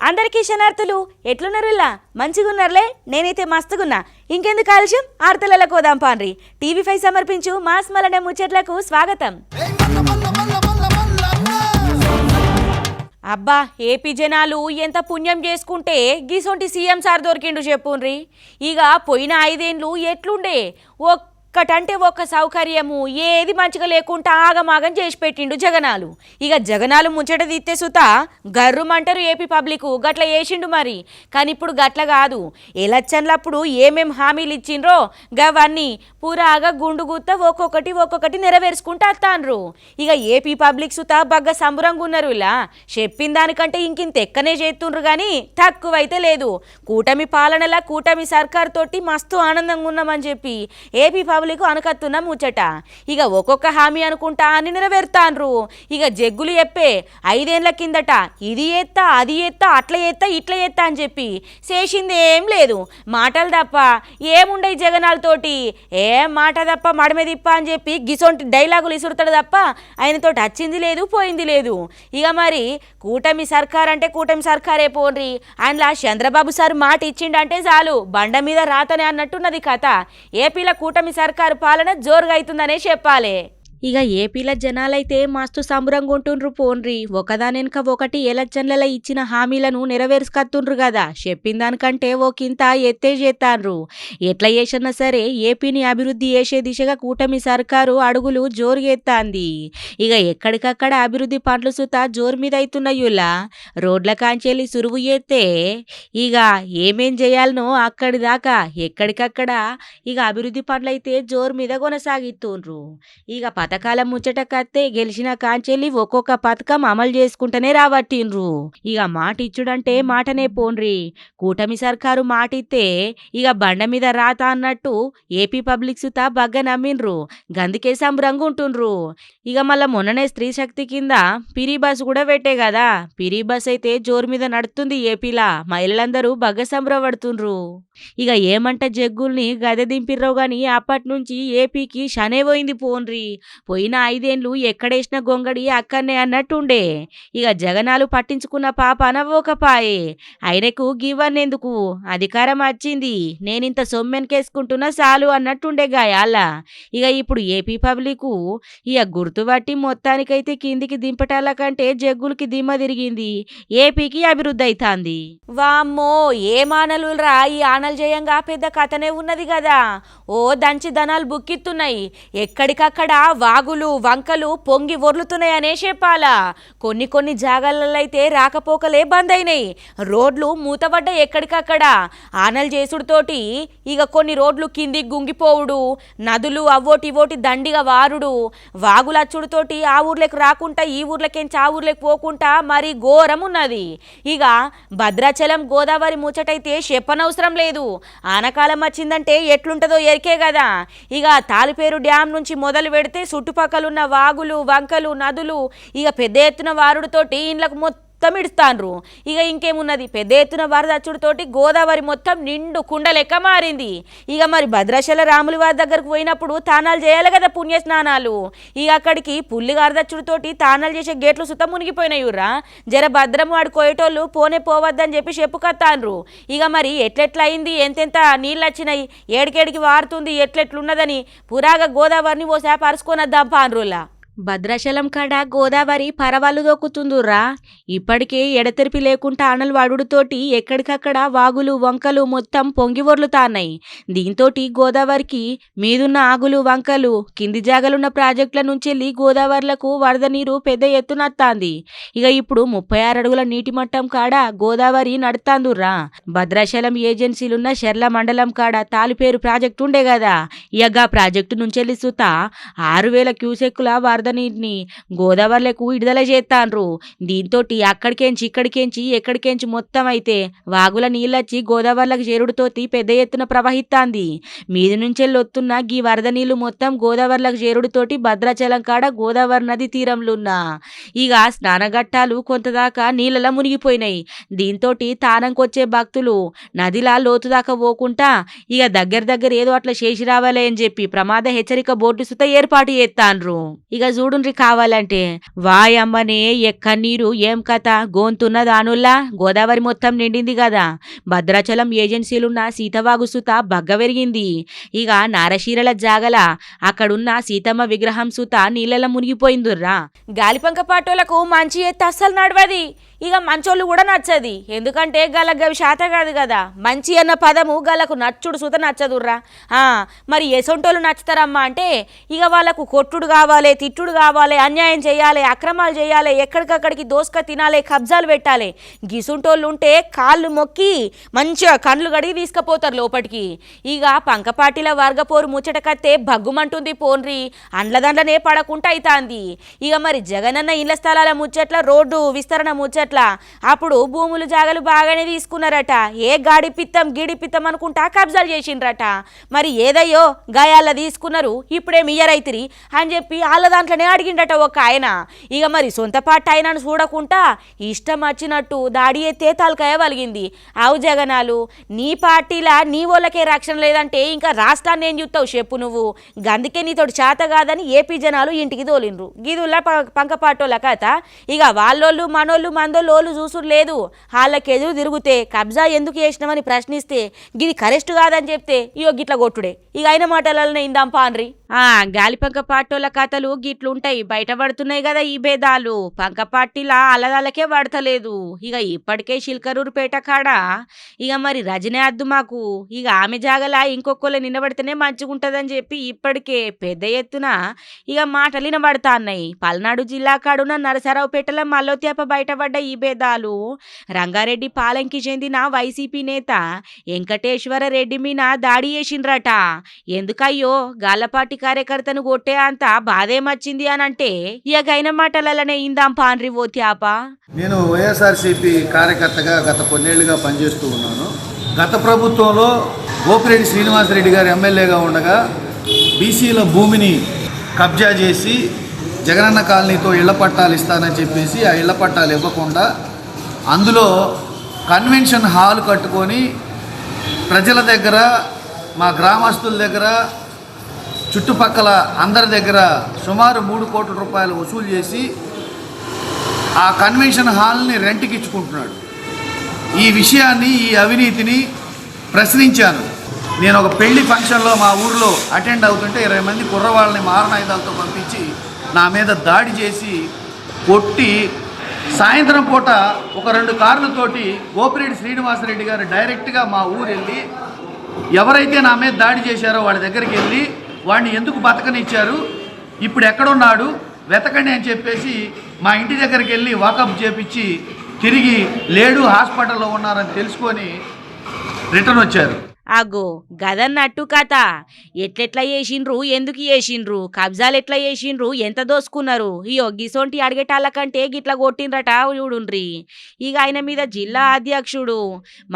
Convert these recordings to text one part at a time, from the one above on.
అందరికీ శనార్థులు ఎట్లున్నారులా మంచిగున్నారులే నేనైతే మస్తుగున్నా. ఇంకెందుకు ఆలస్యం ఆర్తలలో కోదాం పాన్రి. టీవీ5 సమర్పించు మాస్ మలనే ముచ్చట్లకు స్వాగతం. అబ్బా ఏపీ జనాలు ఎంత పుణ్యం చేసుకుంటే గీసొంటి సీఎం సార్ దొరికిండు చెప్పుండ్రి. ఇక పోయిన 5 ఏళ్ళు ఎట్లుండే ఒక్కటంటే ఒక్క సౌకర్యము ఏది మంచిగా లేకుండా ఆగమాగం చేసి పెట్టిండు జగనాలు. ఇక జగనాలు ముంచట తీస్తే సుత గర్రుమంటారు ఏపీ పబ్లిక్ గట్ల వేసిండు మరి. కానీ ఇప్పుడు గట్ల కాదు. ఎలక్షన్లప్పుడు ఏమేం హామీలు ఇచ్చిండ్రో గవన్నీ పూరాగా గుండు గుత్త ఒక్కొక్కటి నెరవేర్చుకుంటూ వస్తాన్రు. ఇక ఏపీ పబ్లిక్ సుత బగ్గ సంబరంగా ఉన్నారు. ఇలా చెప్పిన దానికంటే ఇంకింత ఎక్కనే చేస్తుండ్రు కానీ తక్కువైతే లేదు. కూటమి పాలనలా కూటమి సర్కార్ తోటి మస్తు ఆనందంగా ఉన్నామని చెప్పి ఏపీ పబ్లిక్ అనకత్తున్న ముచ్చట. ఇక ఒక్కొక్క హామీ అనుకుంటా అని నెరవేరుతాన్రు. ఇక జగ్గులు చెప్పే 5 ఏళ్ల కిందట ఇది ఎత్తా అది ఎత్తా అట్లా ఎత్తా ఇట్లా ఎత్తా అని చెప్పి చేసింది ఏం లేదు. మాటలు తప్ప ఏముండే జగనాలతోటి మాట తప్ప మడమే తిప్ప అని చెప్పి గిసొంటి డైలాగులు ఇసురుతాడు తప్ప ఆయనతో వచ్చింది లేదు పోయింది లేదు. ఇక మరి కూటమి సర్కార్ అంటే కూటమి సర్కారే పోన్రి. అందులో చంద్రబాబు సార్ మాట ఇచ్చిండంటే చాలు బండ మీద రాతనే అన్నట్టున్నది కథ. ఏపీలో కూటమి సర్కారు పాలన జోరుగా అవుతుందనే చెప్పాలి. ఇక ఏపీల జనాలైతే మస్తు సంబరంగా ఉంటుండ్రు పోన్రి. ఒకదానెనక ఒకటి ఎలక్షన్లలో ఇచ్చిన హామీలను నెరవేర్చుకత్తుండ్రు కదా. చెప్పిన దానికంటే ఒకంత ఎత్తే చేస్తాన్రు. ఎట్లా చేసినా సరే ఏపీని అభివృద్ధి చేసే దిశగా కూటమి సర్కారు అడుగులు జోరుగెత్తాంది. ఇక ఎక్కడికక్కడ అభివృద్ధి పనులు సుత జోరు మీద అవుతున్నాయులా. రోడ్ల కాంచెల్లి సురువు చేస్తే ఇక ఏమేం చేయాలనో అక్కడి దాకా ఎక్కడికక్కడ ఇక అభివృద్ధి పనులు అయితే జోరు మీద కొనసాగిస్తుండ్రు. ఇక పథకాల ముచ్చట కత్తే గెలిచిన కాంచెల్లి ఒక్కొక్క పథకం అమలు చేసుకుంటూనే రాబట్టిండ్రు. ఇక మాట ఇచ్చుడంటే మాటనే పోన్రి. కూటమి సర్కారు మాట ఇస్తే ఇక బండ మీద రాత అన్నట్టు ఏపీ పబ్లిక్ సుత బగ్గ నమ్మిండ్రు. గందుకే సంబరంగా ఉంటుండ్రు. ఇక మళ్ళా మొన్ననే స్త్రీ శక్తి కింద పిరి బస్ కూడా పెట్టే కదా. పిరి బస్ అయితే జోరు మీద నడుతుంది ఏపీలా. మహిళలందరూ బగ్గ సంబరపడుతుండ్రు. ఇక ఏమంట జగ్గుల్ని గదె దింపిర్రో గాని అప్పటి నుంచి ఏపీకి శనే పోయింది పోన్రి. పోయిన 5 ఏళ్ళు ఎక్కడేసిన గొంగడి అక్కడనే అన్నట్టుండే. ఇక జగనాలు పట్టించుకున్న పాప అనవోకపాయే. ఆయనకు గివ్వన్నెందుకు అధికారం వచ్చింది నేనింత సొమ్మెనకేసుకుంటున్నా చాలు అన్నట్టుండే గాయాల. ఇక ఇప్పుడు ఏపీ పబ్లిక్ ఇక గుర్తుపట్టి మొత్తానికైతే కిందికి దింపటాల కంటే జగ్గులకి దిమ్మ తిరిగింది. ఏపీకి అభివృద్ధి అవుతాంది. వామ్మో ఏ మానలు రా ఈ ఆనలు చేయంగా పెద్ద కథనే ఉన్నది కదా. ఓ దంచి ధనాలు బుక్కిస్తున్నాయి. ఎక్కడికక్కడ వాగులు వంకలు పొంగి ఒర్లుతున్నాయనే చెప్పాలా. కొన్ని జాగాలలో అయితే రాకపోకలే బంద్ అయినాయి. రోడ్లు మూతబడ్డ ఎక్కడికక్కడ. ఆనలు చేసుడుతోటి ఇక కొన్ని రోడ్లు కిందికి గుంగిపోవుడు, నదులు అవోటి దండిగా వారుడు, వాగులు అచ్చుడుతోటి ఆ ఊర్లకు రాకుండా ఈ ఊర్లకేంచి ఆ ఊర్లకు పోకుండా మరి ఘోరం ఉన్నది. ఇక భద్రాచలం గోదావరి ముచ్చటైతే చెప్పనవసరం లేదు. ఆనకాలం వచ్చిందంటే ఎట్లుంటుందో ఎరికే కదా. ఇక తాలిపేరు డ్యాం నుంచి మొదలు పెడితే చుట్టుపక్కలున్న వాగులు వంకలు నదులు ఇక పెద్ద ఎత్తున వారుడితోటి ఇండ్లకు మొత్తం ఇడుస్తాన్రు. ఇక ఇంకేమున్నది పెద్ద ఎత్తున వరదచ్చుడితోటి గోదావరి మొత్తం నిండు కుండ లెక్క మారింది. ఇక మరి భద్రాచల రాముల వారి దగ్గరకు పోయినప్పుడు తానాలు చేయాలి కదా పుణ్య స్నానాలు. ఇక అక్కడికి పుల్లి వరదచ్చుడితోటి తానాలు చేసే గేట్లు సుతం మునిగిపోయినాయుర్రా. జర భద్రం వాడు కోయటోళ్ళు పోవద్దని చెప్పి చెప్పుకత్తాన్రు. ఇక మరి ఎట్లెట్లా అయింది ఎంతెంత నీళ్ళు వచ్చినాయి ఏడికేడికి వారుతుంది ఎట్లెట్లున్నదని పురాగా గోదావరిని ఓసారి పరుచుకొనద్దాం పాన్రులా. భద్రాచలం కాడ గోదావరి పరవాళ్ళు దొక్కుతుందుర్రా. ఇప్పటికే ఎడతెరిపి లేకుండా ఆనలు వాడుతోటి ఎక్కడికక్కడ వాగులు వంకలు మొత్తం పొంగి ఒర్లుతాన్నాయి. దీంతో గోదావరికి మీదున్న ఆగులు వంకలు కింది జాగలున్న ప్రాజెక్టుల నుంచి వెళ్ళి గోదావరిలకు వరద నీరు పెద్ద ఎత్తునత్తాంది. ఇక ఇప్పుడు 36 అడుగుల నీటి మట్టం కాడ గోదావరి నడుతాందుర్రా. భద్రాచలం ఏజెన్సీలున్న షెర్ల మండలం కాడ తాలిపేరు ప్రాజెక్టు ఉండే కదా. ఇక ప్రాజెక్టు నుంచి వెళ్ళి సుత 6000 క్యూసెక్కుల వరద నీటిని గోదావరిలకు విడుదల చేస్తాన్రు. దీంతో అక్కడికేంచి ఇక్కడికేంచి ఎక్కడికేంచి మొత్తం అయితే వాగుల నీళ్ళొచ్చి గోదావరిలకు చేరుడుతోటి పెద్ద ఎత్తున ప్రవహిస్తాంది. మీది నుంచెల్లి వస్తున్న గీ వరద నీళ్లు మొత్తం గోదావరిలకు చేరుడుతోటి భద్రాచలం కాడ గోదావరి నది తీరంలో ఉన్న ఇక స్నానఘట్టాలు కొంతదాకా నీళ్ళలా మునిగిపోయినాయి. దీంతో తానంకొచ్చే భక్తులు నదిలా లోతు దాకా పోకుండా ఇక దగ్గర ఏదో అట్లా చేసి రావాలి అని చెప్పి ప్రమాద హెచ్చరిక బోర్డు సుత ఏర్పాటు చేస్తాన్రు. ఇక చూడుండ్రి కావాలంటే. వాయమ్మనే ఎక్క నీరు ఏం కథ గోంతున్న దానుల్లా గోదావరి మొత్తం నిండింది కదా. భద్రాచలం ఏజెన్సీలున్న సీతవాగు సుత బగ్గవెరిగింది. ఇక నారశీరల జాగల అక్కడున్న సీతమ్మ విగ్రహం సుత నీళ్ళలో మునిగిపోయిందుర్రా. గాలిపంక పాటోలకు మంచి ఎత్తి అస్సలు నడవది. ఇక మంచోళ్ళు కూడా నచ్చది. ఎందుకంటే గలకు గవి శాత కాదు కదా. మంచి అన్న పదము గలకు నచ్చుడు సుత నచ్చదుర్రా. మరి ఎసొంటోళ్ళు నచ్చుతారమ్మా అంటే ఇక వాళ్ళకు కొట్టుడు కావాలి, తిట్టుడు కావాలి, అన్యాయం చేయాలి, అక్రమాలు చేయాలి, ఎక్కడికక్కడికి దోసుక తినాలి, కబ్జాలు పెట్టాలి. గిసుంటోళ్ళు ఉంటే కాళ్ళు మొక్కి మంచిగా కండ్లు గడిగి తీసుకుపోతారు లోపలికి. ఇక పంకపాటిల వర్గపోరు ముచ్చటకత్తే భగ్గుమంటుంది పోన్రి. అండ్లదండ్లనే పడకుండా అవుతాంది. ఇక మరి జగనన్న ఇళ్ల స్థలాల ముచ్చట్ల, రోడ్డు విస్తరణ ముచ్చట్ల అప్పుడు భూములు జాగలు బాగానే తీసుకున్నారట. ఏ గాడిపిత్తం గిడిపిత్తం అనుకుంటా కబ్జాలు చేసిండ్రట. మరి ఏదయ్యో గాయాల తీసుకున్నారు, ఇప్పుడేమి ఇయ్యరైతిరి అని చెప్పి వాళ్ళ దాంట్లోనే అడిగిండట ఒక ఆయన. ఇక మరి సొంత పాట ఆయనను చూడకుండా ఇష్టం వచ్చినట్టు దాడి ఎత్తే తలకాయ వలిగింది. అవు జగనాలు, నీ పార్టీలా నీ వాళ్ళకే రక్షణ లేదంటే ఇంకా రాష్ట్రాన్ని ఏం చూస్తావు చెప్పు నువ్వు. గందుకే నీతోటి చేత కాదని ఏపీ జనాలు ఇంటికి తోలిండ్రు. గిదుల్లా పంకపాటోళ్ళ కథ. ఇక వాళ్ళోళ్ళు మనోళ్ళు మందోళ్ళు చూసుడు లేదు. వాళ్ళకి ఎదురు తిరుగుతే కబ్జా ఎందుకు చేసినామని ప్రశ్నిస్తే గిది కరెక్ట్ కాదని చెప్తే ఇయో గిట్ల కొట్టుడే. ఇక అయిన మాటలనే ఇందాం పాన్రి. గాలిపంక పాటోళ్ళ కథలు గిట్లుంటాయి. బయటపడుతున్నాయి కదా ఈ భేదాలు. పంక పార్టీలా అలదాలకే పడతలేదు. ఇక ఇప్పటికే శిల్కరూరుపేట కాడ ఇక మరి రజనే అద్దు మాకు. ఇక ఆమె జాగలా ఇంకొకళ్ళు నిలబడితేనే మంచిగుంటదని చెప్పి ఇప్పటికే పెద్ద ఎత్తున ఇక మాటలు వినబడతాన్నాయి. పల్నాడు జిల్లా కాడున్న నరసరావుపేటలో మల్లోత్యాప బయటపడ్డ ఈ భేదాలు రంగారెడ్డి పాలెంకి చెందిన వైసీపీ నేత వెంకటేశ్వర రెడ్డి మీద దాడి చేసిండ్రట. ఎందుకయ్యో గాలపాటి కార్యకర్తను కొట్టే అంత బాధేమచ్చింది అని అంటే ఇక అయిన మాటలనే ఇందాం పాన్రి ఓ త్యాప. నేను వైఎస్ఆర్సీపీ కార్యకర్తగా గత కొన్నేళ్లుగా పనిచేస్తూ ఉన్నాను. గత ప్రభుత్వంలో గోపిరెడ్డి శ్రీనివాసరెడ్డి గారు ఎమ్మెల్యేగా ఉండగా బీసీల భూమిని కబ్జా చేసి జగనన్న కాలనీతో ఇళ్ల పట్టాలు ఇస్తానని చెప్పేసి ఆ ఇళ్ల పట్టాలు ఇవ్వకుండా అందులో కన్వెన్షన్ హాల్ కట్టుకొని ప్రజల దగ్గర, మా గ్రామస్తుల దగ్గర, చుట్టుపక్కల అందరి దగ్గర సుమారు 3 కోట్ల రూపాయలు వసూలు చేసి ఆ కన్వెన్షన్ హాల్ని రెంట్కి ఇచ్చుకుంటున్నాడు. ఈ విషయాన్ని, ఈ అవినీతిని ప్రశ్నించాను. నేను ఒక పెళ్లి ఫంక్షన్లో మా ఊరిలో అటెండ్ అవుతుంటే 20 మంది కుర్రవాళ్ళని మారణాయుధాలతో పంపించి నా మీద దాడి చేసి కొట్టి, సాయంత్రం పూట ఒక 2 కార్లతోటి గోపిరెడ్డి శ్రీనివాసరెడ్డి గారు డైరెక్ట్గా మా ఊరు వెళ్ళి ఎవరైతే నా మీద దాడి చేశారో వాళ్ళ దగ్గరికి వెళ్ళి వాడిని ఎందుకు బతకనిచ్చారు, ఇప్పుడు ఎక్కడున్నాడు వెతకండి అని చెప్పేసి మా ఇంటి దగ్గరికి వెళ్ళి వాకప్ చేపించి తిరిగి లేడు, హాస్పిటల్లో ఉన్నారని తెలుసుకొని రిటర్న్ వచ్చారు. అగో గదన్నట్టు కథ. ఎట్లెట్లా చేసిండ్రు, ఎందుకు చేసిండ్రు, కబ్జాలు ఎట్లా చేసిండ్రు, ఎంత దోసుకున్నారు. ఈ గిసొంటి అడిగేటాళ్ళ కంటే గిట్లా కొట్టిండ్రట చూడుండ్రి. ఇక ఆయన మీద జిల్లా అధ్యక్షుడు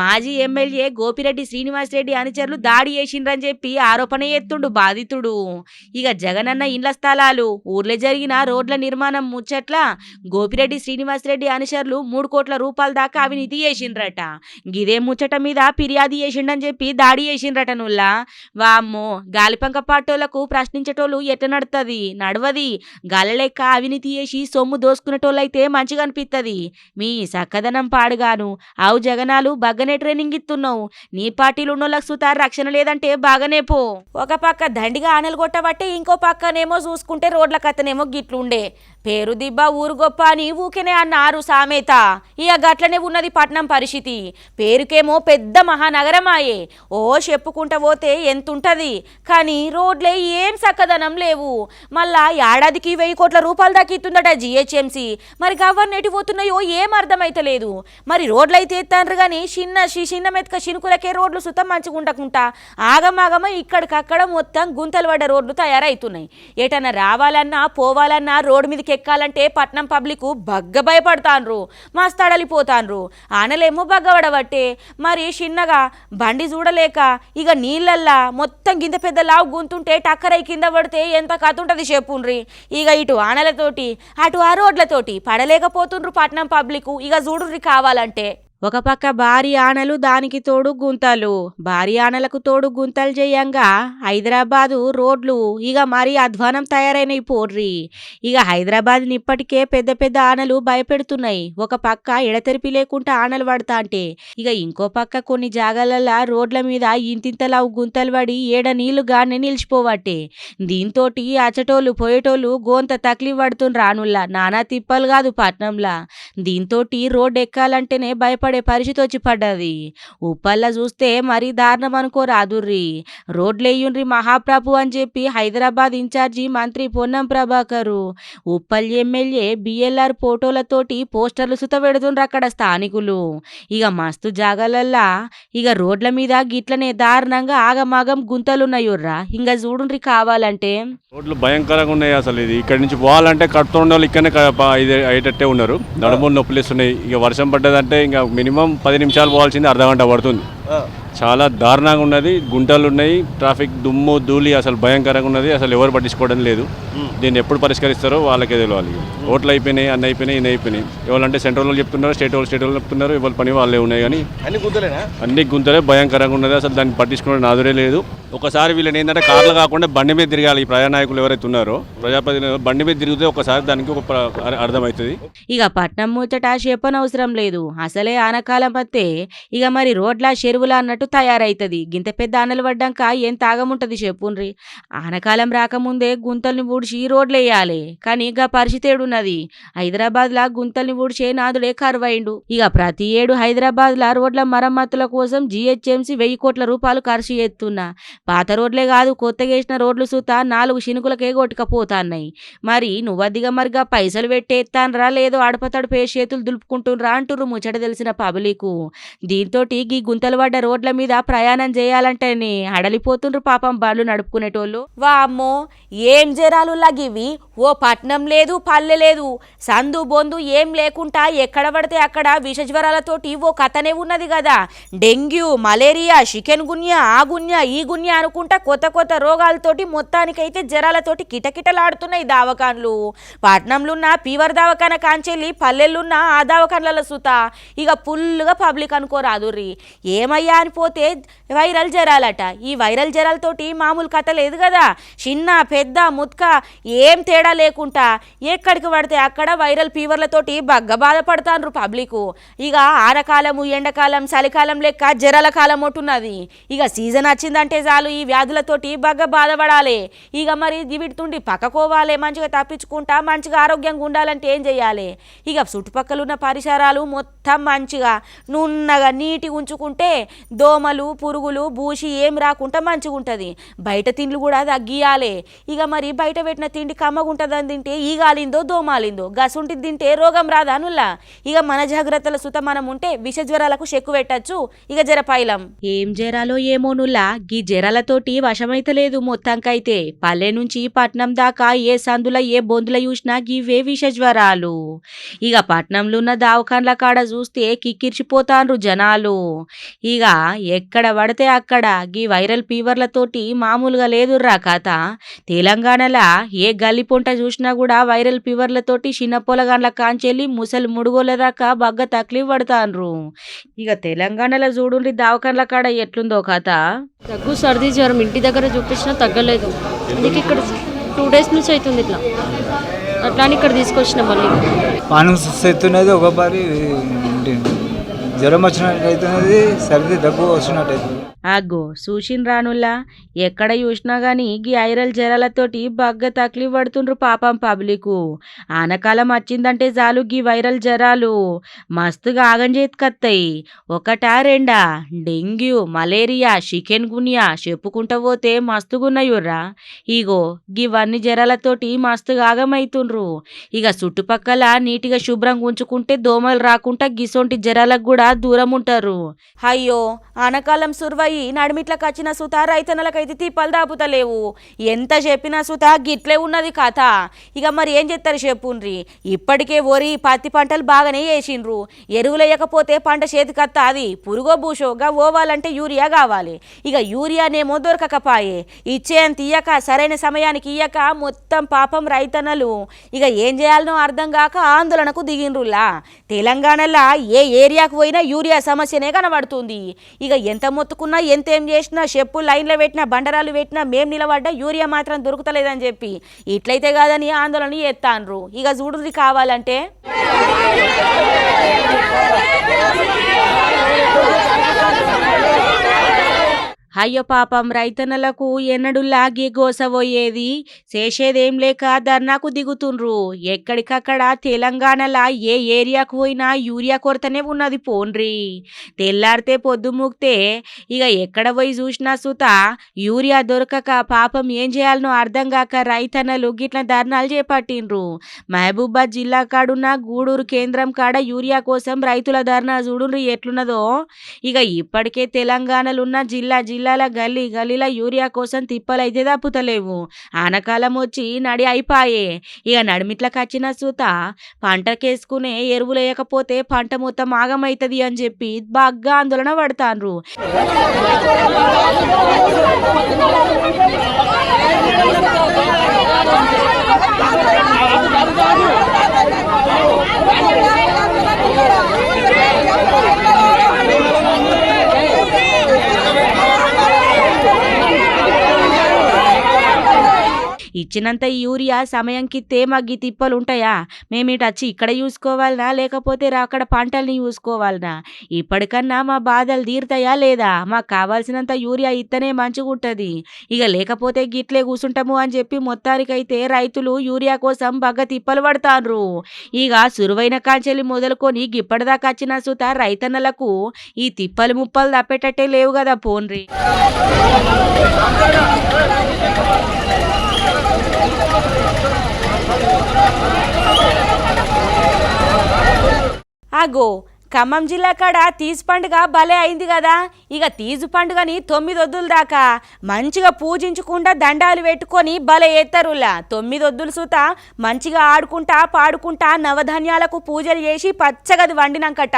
మాజీ ఎమ్మెల్యే గోపిరెడ్డి శ్రీనివాసరెడ్డి అనుచరులు దాడి చేసిండ్రని చెప్పి ఆరోపణ ఎత్తుండు బాధితుడు. ఇక జగనన్న ఇండ్ల స్థలాలు, ఊర్లో జరిగిన రోడ్ల నిర్మాణం ముచ్చట్ల గోపిరెడ్డి శ్రీనివాసరెడ్డి అనుచరులు 3 కోట్ల రూపాయల దాకా అవినీతి చేసిండ్రట. గిదే ముచ్చట మీద ఫిర్యాదు చేసిండని చెప్పి దాడి చేసిండ్రట నుల్లా. వామ్మో, గాలిపంక పాటోళ్లకు ప్రశ్నించేటోళ్ళు ఎట్ట నడవది. గాలి లెక్క అవినీతి చేసి సొమ్ము దోసుకునేటోళ్ళైతే మంచిగా అనిపిస్తుంది. మీ సక్కదనం పాడుగాను. అవు జగనాలు, బగ్గనే ట్రైనింగ్ ఇస్తున్నావు. నీ పార్టీలు ఉన్నోళ్ళకు సుతారు రక్షణ లేదంటే బాగానే పో. ఒక పక్క దండిగా ఆనలు కొట్టబట్టే ఇంకో పక్కనేమో చూసుకుంటే రోడ్ల కథనేమో గిట్లుండే. పేరు దిబ్బ ఊరు గొప్ప అని ఊకెనే అన్నారు సామెత. ఇక గట్లనే ఉన్నది పట్నం పరిస్థితి. పేరుకేమో పెద్ద మహానగరమాయే. ఓ చెప్పుకుంటా పోతే ఎంతుంటది, కానీ రోడ్లే ఏం సక్కదనం లేవు. మళ్ళా ఏడాదికి 1000 కోట్ల రూపాయలు దాకిస్తుందట జిహెచ్ఎంసీ. మరి గవర్నెట్ పోతున్నాయో ఏం అర్థమైతలేదు. మరి రోడ్లు అయితే ఎత్తాన్రు కానీ చిన్న మెతక చినుకులకే రోడ్లు సుతం మంచిగుండకుంటా ఆగమాగమ ఇక్కడికక్కడ మొత్తం గుంతలు పడ్డ రోడ్లు తయారవుతున్నాయి. ఏటన్నా రావాలన్నా పోవాలన్నా రోడ్డు మీదకి ఎక్కాలంటే పట్నం పబ్లిక్ బగ్గ భయపడతాన్రు, మస్తు అడలిపోతాన్రు. ఆనలేమో బగ్గబడబట్టే మరి చిన్నగా బండి చూడలేక ఇక నీళ్ళల్లా మొత్తం గింత పెద్ద లావు గుంతుంటే టక్కరై కింద పడితే ఎంత కథ ఉంటుంది చెప్పుండ్రి. ఇక ఇటు ఆనలతోటి అటు ఆ రోడ్లతోటి పడలేకపోతుండ్రు పట్నం పబ్లిక్. ఇక చూడుర్రి కావాలంటే. ఒక పక్క భారీ ఆనలు దానికి తోడు గుంతలు, భారీ ఆనలకు తోడు గుంతలు చేయంగా హైదరాబాదు రోడ్లు ఇక మరీ అధ్వానం తయారైనవి పోర్రి. ఇక హైదరాబాద్ ఇప్పటికే పెద్ద పెద్ద ఆనలు భయపెడుతున్నాయి. ఒక పక్క ఎడతెరిపి లేకుండా ఆనలు పడతా అంటే ఇక ఇంకో పక్క కొన్ని జాగాలల్ల రోడ్ల మీద ఇంతింతలావు గుంతలు పడి ఏడ నీళ్లు గానే నిలిచిపోవట్టే. దీంతోటి అచటోళ్ళు పోయేటోళ్ళు గోంత తక్లీఫ్ పడుతున్న రానుల్లా నానా తిప్పలు కాదు పట్నంలా. దీంతోటి రోడ్డు ఎక్కాలంటేనే భయపడే పరిస్థితి వచ్చి పడ్డది. ఉప్పల్లా చూస్తే మరీ దారుణం అనుకోరాదుర్రి. రోడ్లేయుండ్రి మహాప్రభు అని చెప్పి హైదరాబాద్ ఇన్ఛార్జి మంత్రి పొన్నం ప్రభాకరు, ఉప్పల్ ఎమ్మెల్యే బిఎల్ఆర్ ఫోటోలతోటి పోస్టర్లు సుత పెడుతుండ్రు అక్కడ స్థానికులు. ఇక మస్తు జాగాలల్లా ఇక రోడ్ల మీద గిట్లనే దారుణంగా ఆగమాగం గుంతలున్నాయుర్రా. ఇంకా చూడుండ్రి కావాలంటే. రోడ్లు భయంకరంగా ఉన్నాయి. అసలు ఇది ఇక్కడి నుంచి పోవాలంటే కడుతుండే వాళ్ళు ఇక్కడనే అయ్యేటట్టే ఉన్నారు. నడుములు నొప్పులేస్తున్నాయి. ఇక వర్షం పడ్డదంటే ఇంకా మినిమం 10 నిమిషాలు పోవాల్సింది అర్ధగంట పడుతుంది. చాలా దారుణంగా ఉన్నది. గుంటలు ఉన్నాయి, ట్రాఫిక్ దుమ్ము ధూళి అసలు భయంకరంగా ఉన్నది. అసలు ఎవరు పట్టించుకోవడం లేదు. దీన్ని ఎప్పుడు పరిష్కరిస్తారో వాళ్ళకే తెలియాలి. ఓట్లు అయిపోయినాయి, అన్నీ అయిపోయినాయి, ఇన్ని అయిపోయినాయి. ఎవరంటే సెంట్రల్ వాళ్ళు చెప్తున్నారు, స్టేట్ వాళ్ళు చెప్తున్నారు. ఎవరి పని వాళ్ళే ఉన్నాయి. కానీ అన్ని గుంతలే భయంకరంగా ఉన్నది. అసలు దాన్ని పట్టించుకోవడం నాదురే లేదు. ఒకసారి వీళ్ళని ఏంటంటే కార్లు కాకుండా బండి మీద తిరగాలి. ఈ ప్రజానాయకులు ఎవరైతే ఉన్నారో ప్రజాప్రతినిధులు బండి మీద తిరిగితే ఒకసారి దానికి ఒక అర్థమవుతుంది. ఇక పట్నం ముచ్చట చెప్పనవసరం లేదు. అసలే ఆనకాలం పత్తే ఇక మరి రోడ్ల చెరువుల అన్నట్టు తయారైతుంది. గింత పెద్ద ఆనలు పడ్డాక ఏం తాగముంటది చెప్పుండ్రి. ఆనకాలం రాకముందే గుంతల్ని ఊడ్చి రోడ్లు వేయాలి. కానీ ఇక పరిస్థితి ఏడున్నది. హైదరాబాద్ లా గుంతల్ని ఊడ్చే నాదుడే కరువైండు. ఇక ప్రతి ఏడు హైదరాబాద్ లా రోడ్ల మరమ్మతుల కోసం GHMC 1000 కోట్ల రూపాయలు ఖర్చు చేస్తున్నా. పాత రోడ్లే కాదు, కొత్తగా వేసిన రోడ్లు సుతా 4 శినుకులకే కొట్టుకపోతాన్నాయి. మరి నువ్వద్దిగా మరిగా పైసలు పెట్టేస్తాన్రా లేదో అడపతడు పే చేతులు దులుపుకుంటున్రా అంటుర్రు ముచ్చట తెలిసిన పబ్లికు. దీంతో గీ గుంతలు పడ్డ రోడ్ల మీద ప్రయాణం చేయాలంటేనే అడలిపోతుండ్రు పాపం బండ్లు నడుపుకునేటోళ్ళు. వామ్మో ఏం జరాలు లాగివి. ఓ పట్నం లేదు, పల్లె లేదు, సందు బొందు ఏం లేకుండా ఎక్కడ పడితే అక్కడ విష జ్వరాలతోటి ఓ కథనే ఉన్నది కదా. డెంగ్యూ, మలేరియా, చికెన్ గున్యా, ఆ గున్యా, ఈ గున్యా అనుకుంటా కొత్త కొత్త రోగాలతోటి మొత్తానికైతే జ్వరాలతోటి కిటకిటలాడుతున్నాయి దావకాన్లు. పట్నంలో ఉన్న ఫీవర్ దావకాన కాంచెల్లి పల్లెళ్ళున్న ఆ దావకాన్ల సుత ఇక ఫుల్గా పబ్లిక్ అనుకోరాదుర్రి. ఏమయ్యా అని పోతే వైరల్ జ్వరాలట. ఈ వైరల్ జ్వరాలతోటి మామూలు కథ లేదు కదా. చిన్న పెద్ద ముత్క ఏం తేడా లేకుండా ఎక్కడికి పడితే అక్కడ వైరల్ ఫీవర్లతోటి బగ్గ బాధపడతాండ్రు పబ్లిక్. ఇక ఆనకాలము, ఎండాకాలం, చలికాలం లెక్క జ్వరాల కాలం ఉంటున్నది. ఇక సీజన్ వచ్చిందంటే చాలు ఈ వ్యాధులతోటి బగ్గ బాధపడాలి. ఇక మరి వీటితుండి పక్కకోవాలి. మంచిగా తప్పించుకుంటా మంచిగా ఆరోగ్యంగా ఉండాలంటే ఏం చేయాలి? ఇక చుట్టుపక్కల ఉన్న పరిసరాలు మొత్తం మంచిగా నున్నగా నీటి ఉంచుకుంటే దోమలు, పురుగులు, బూసి ఏం రాకుండా మంచిగా ఉంటుంది. బయట తిండ్లు కూడా తగ్గియాలి. ఇక మరి బయట పెట్టిన తిండి కమ్మగుంటుందని తింటే ఈగాలిందో దోమాలిందో గసుంటి తింటే రోగం రాదానుల్లా. ఇక మన జాగ్రత్తల సుత మనం ఉంటే విష జ్వరాలకు చెక్కు పెట్టచ్చు. ఇక జరపైలం ఏం జ్వరాలో ఏమోనుల్లా గీ జ్వరాలతోటి వశమైతలేదు మొత్తంకైతే. పల్లె నుంచి పట్నం దాకా ఏ సందుల ఏ బొందుల చూసినా గివే విష జ్వరాలు. ఇక పట్నంలో ఉన్న దావకాన్ల కాడ చూస్తే కిక్కిర్చిపోతాన్రు జనాలు. ఇక ఎక్కడ పడితే అక్కడ గీ వైరల్ ఫీవర్లతోటి మామూలుగా లేదుర్రా కథ. తెలంగాణలో ఏ గల్లి పొంట చూసినా కూడా వైరల్ ఫీవర్లతోటి చిన్న పొలగాన్ల కాంచెల్లి ముసలి ముడుగోల దాకా బగ్గ తక్లీఫ్ పడతాన్రు. ఇక తెలంగాణలో చూడుండి దావకాన్ల కాడ ఎట్లుందో కథ. దగ్గు, సర్ది, జ్వరం ఇంటి దగ్గర చూపించినా తగ్గలేదు. అందుకే ఇక్కడ 2 డేస్ నుంచి అవుతుంది ఇట్లా. అట్లానే ఇక్కడ తీసుకొచ్చిన మళ్ళీ పానం సుస్తున్నది. ఒక బారి జ్వరం వచ్చినట్టు అవుతున్నది, సర్ది దగ్గు వచ్చినట్టు అవుతుంది. అగ్గో సూషిన్ రానుల్లా ఎక్కడ చూసినా గానీ గీ ఐరల్ జ్వరాలతోటి బగ్గ తక్లీఫ్ పడుతుండ్రు పాపం పబ్లికు. ఆనకాలం వచ్చిందంటే చాలు గీ వైరల్ జ్వరాలు మస్తుగా ఆగం చేతికత్తాయి. ఒకటా రెండా డెంగ్యూ, మలేరియా, చికెన్ గున్యా చెప్పుకుంటా పోతే మస్తుగున్నాయుర్రా. ఇగో గివన్నీ జ్వరాలతోటి మస్తుగా ఆగమైతుండ్రు. ఇక చుట్టుపక్కల నీటిగా శుభ్రంగా ఉంచుకుంటే దోమలు రాకుండా గిసొంటి జ్వరాలకు కూడా దూరం ఉంటారు. అయ్యో ఆనకాలం సుర్వ ఎక్కువయ్యి నడిమిట్లకు వచ్చిన సుత రైతన్నలకైతే తిప్పలు దాపుతలేవు. ఎంత చెప్పినా సుత గిట్లే ఉన్నది కథ. ఇక మరి ఏం చేస్తారు చెప్పుండ్రి. ఇప్పటికే వరి పత్తి పంటలు బాగానే వేసిండ్రు. ఎరువులు వేయకపోతే పంట చేతికత్తా అది పురుగో భూషోగా ఓవాలంటే యూరియా కావాలి. ఇక యూరియానేమో దొరకకపాయే. ఇచ్చేంత ఇయ్యక సరైన సమయానికి ఇయ్యక మొత్తం పాపం రైతన్నలు ఇక ఏం చేయాలనో అర్థం కాక ఆందోళనకు దిగిండ్రులా. తెలంగాణలో ఏ ఏరియాకు పోయినా యూరియా సమస్యనే కనబడుతుంది. ఇక ఎంత మొత్తుకున్నా ఎంతేం చేసినా చెప్పు లైన్లో పెట్టినా బండరాలు పెట్టినా మేం నిలబడ్డా యూరియా మాత్రం దొరుకుతలేదని చెప్పి ఇట్లయితే కాదని ఆందోళన చేస్తాండ్రు. ఇక చూడుది కావాలంటే అయ్యో పాపం రైతన్నలకు ఎన్నడులాగే గోసపోయేది చేసేదేం లేక ధర్నాకు దిగుతుండ్రు. ఎక్కడికక్కడ తెలంగాణలో ఏ ఏరియాకు పోయినా యూరియా కొరతనే ఉన్నది పోండ్రి. తెల్లారితే పొద్దుముక్తే ఇక ఎక్కడ పోయి చూసినా సుత యూరియా దొరకక పాపం ఏం చేయాలనో అర్థం కాక రైతన్నలు గిట్ల ధర్నాలు చేపట్టిండ్రు. మహబూబాద్ జిల్లా కాడున్న గూడూరు కేంద్రం కాడ యూరియా కోసం రైతుల ధర్నా చూడుండ్రి ఎట్లున్నదో. ఇక ఇప్పటికే తెలంగాణలో ఉన్న జిల్లాల గల్లీల యూరియా కోసం తిప్పలైతే తప్పుతలేవు. ఆనకాలం వచ్చి నడి అయిపాయే. ఇక నడిమిట్లకు వచ్చిన సూత పంటకేసుకునే ఎరువులు వేయకపోతే పంట మొత్తం ఆగమైతుంది అని చెప్పి బాగా ఆందోళన పడతాండ్రు. ఇచ్చినంత యూరియా సమయంకిస్తే మగ్గి తిప్పలుంటాయా? మేమిటి వచ్చి ఇక్కడ చూసుకోవాలనా లేకపోతే అక్కడ పంటల్ని చూసుకోవాలనా? ఇప్పటికన్నా మా బాధలు తీరుతాయా లేదా? మాకు కావాల్సినంత యూరియా ఇత్తనే మంచిగుంటుంది. ఇక లేకపోతే గిట్లే కూసుంటాము అని చెప్పి మొత్తానికైతే రైతులు యూరియా కోసం బగ్గ తిప్పలు పడతాండ్రు. ఇక సురువైన కాంచెలి మొదలుకొని గిప్పటిదాకా వచ్చిన సుత రైతన్నలకు ఈ తిప్పలు ముప్పలు తప్పేటట్టే లేవు కదా పోన్రి. ఆగో ఖమ్మం జిల్లా కాడ తీజు పండుగ భలే అయింది కదా. ఇక తీజు పండుగని 9 ఒద్దుల దాకా మంచిగా పూజించుకుంటా దండాలు పెట్టుకొని భలే ఎత్తరులా. 9 ఒద్దులు సుత మంచిగా ఆడుకుంటా పాడుకుంటా నవధాన్యాలకు పూజలు చేసి పచ్చగది వండినాకట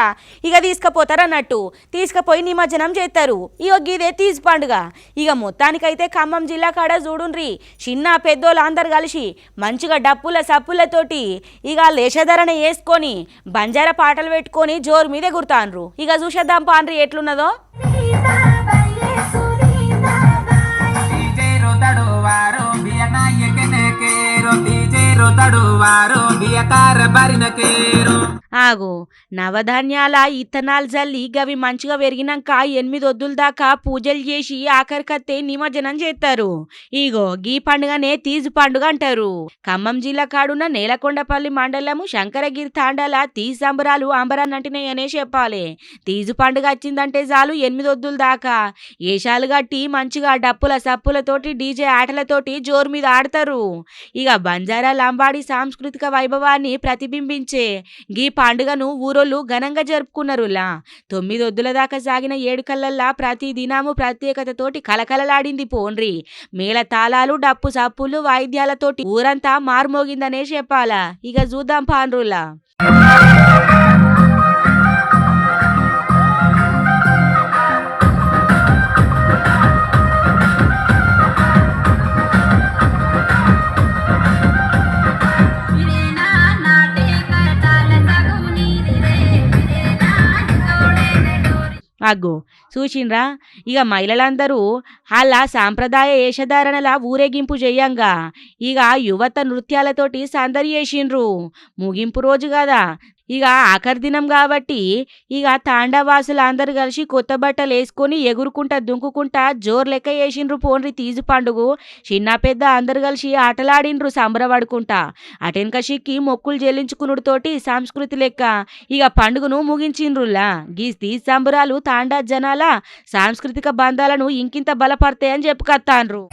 ఇక తీసుకుపోతారన్నట్టు. తీసుకుపోయి నిమజ్జనం చేస్తారు. ఇక ఇదే తీజు పండుగ. ఇక మొత్తానికైతే ఖమ్మం జిల్లా కాడ చూడుండ్రి చిన్న పెద్దోళ్ళు అందరు కలిసి మంచిగా డప్పుల సప్పులతోటి ఇక లేషధరణ వేసుకొని బంజారా పాటలు పెట్టుకొని జోరు మీద ఎగురుతాండ్రు. ఇక చూసేద్దాం పాండ్రి ఎట్లున్నదో. ఆగు నవధాన్యాల ఇత్తనాలు జల్లి గవి మంచిగా పెరిగినాక 8 ఒద్దుల దాకా పూజలు చేసి ఆఖరికత్తే నిమజ్జనం చేస్తారు. ఇగో గీ పండుగనే తీజు పండుగ అంటారు. ఖమ్మం జిల్లా కాడున్న నేలకొండపల్లి మండలము శంకరగిరి తాండాల తీజు సంబరాలు అంబరాన్నంటినాయనే చెప్పాలి. తీజు పండుగ వచ్చిందంటే చాలు 8 ఒద్దుల దాకా ఏషాలు గట్టి మంచిగా డప్పుల సప్పులతోటి డీజే ఆటలతోటి జోరు మీద ఆడతారు. ఇక బంజారా లంబాడి సాంస్కృతిక వైభవాన్ని ప్రతిబింబించే గీ పండుగను ఊరోళ్ళు ఘనంగా జరుపుకున్నారులా. 9 ఒద్దుల దాకా సాగిన ఏడుకల్లల్లా ప్రతి దినము ప్రత్యేకతతోటి కలకలలాడింది పోన్రి. మేళ తాళాలు డప్పు సప్పులు వాయిద్యాలతోటి ఊరంతా మారుమోగిందనే చెప్పాలా. ఇక చూద్దాం పాండ్రులా. అగ్గో చూసిండ్రా ఇక మహిళలందరూ అలా సాంప్రదాయ వేషధారణల ఊరేగింపు చేయంగా ఇక యువత నృత్యాలతోటి సందడి చేసిండ్రు. ముగింపు రోజు కదా ఇక ఆఖరి దినం కాబట్టి ఇక తాండవాసులు అందరు కలిసి కొత్త బట్టలు వేసుకొని ఎగురుకుంటా దుంకుకుంటా జోరు లెక్క వేసిండ్రు పోన్రి తీజు పండుగ. చిన్న పెద్ద అందరు కలిసి ఆటలాడిండ్రు సంబరపడుకుంటా. అటెనక సిక్కి మొక్కులు చెల్లించుకునుడితోటి సంస్కృతి లెక్క ఇక పండుగను ముగించిండ్రులా. గీ తీజు సంబరాలు తాండా జనాల సాంస్కృతిక బంధాలను ఇంకింత బలపడతాయని చెప్పుకొత్తాండ్రు.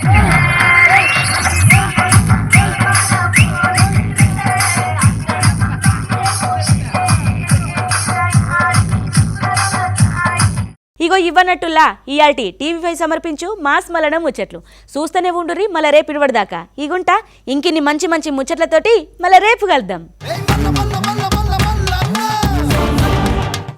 ఇగో ఇవ్వనట్టులా ఇయాల్టి TV5 సమర్పించు మాస్ మలన ముచ్చట్లు చూస్తూనే ఉండుర్రి. మళ్ళీ రేపు ఇడవడదాకా ఇగుంటా ఇంకిన్ని మంచి మంచి ముచ్చట్లతోటి మళ్ళీ రేపు కలుద్దాం.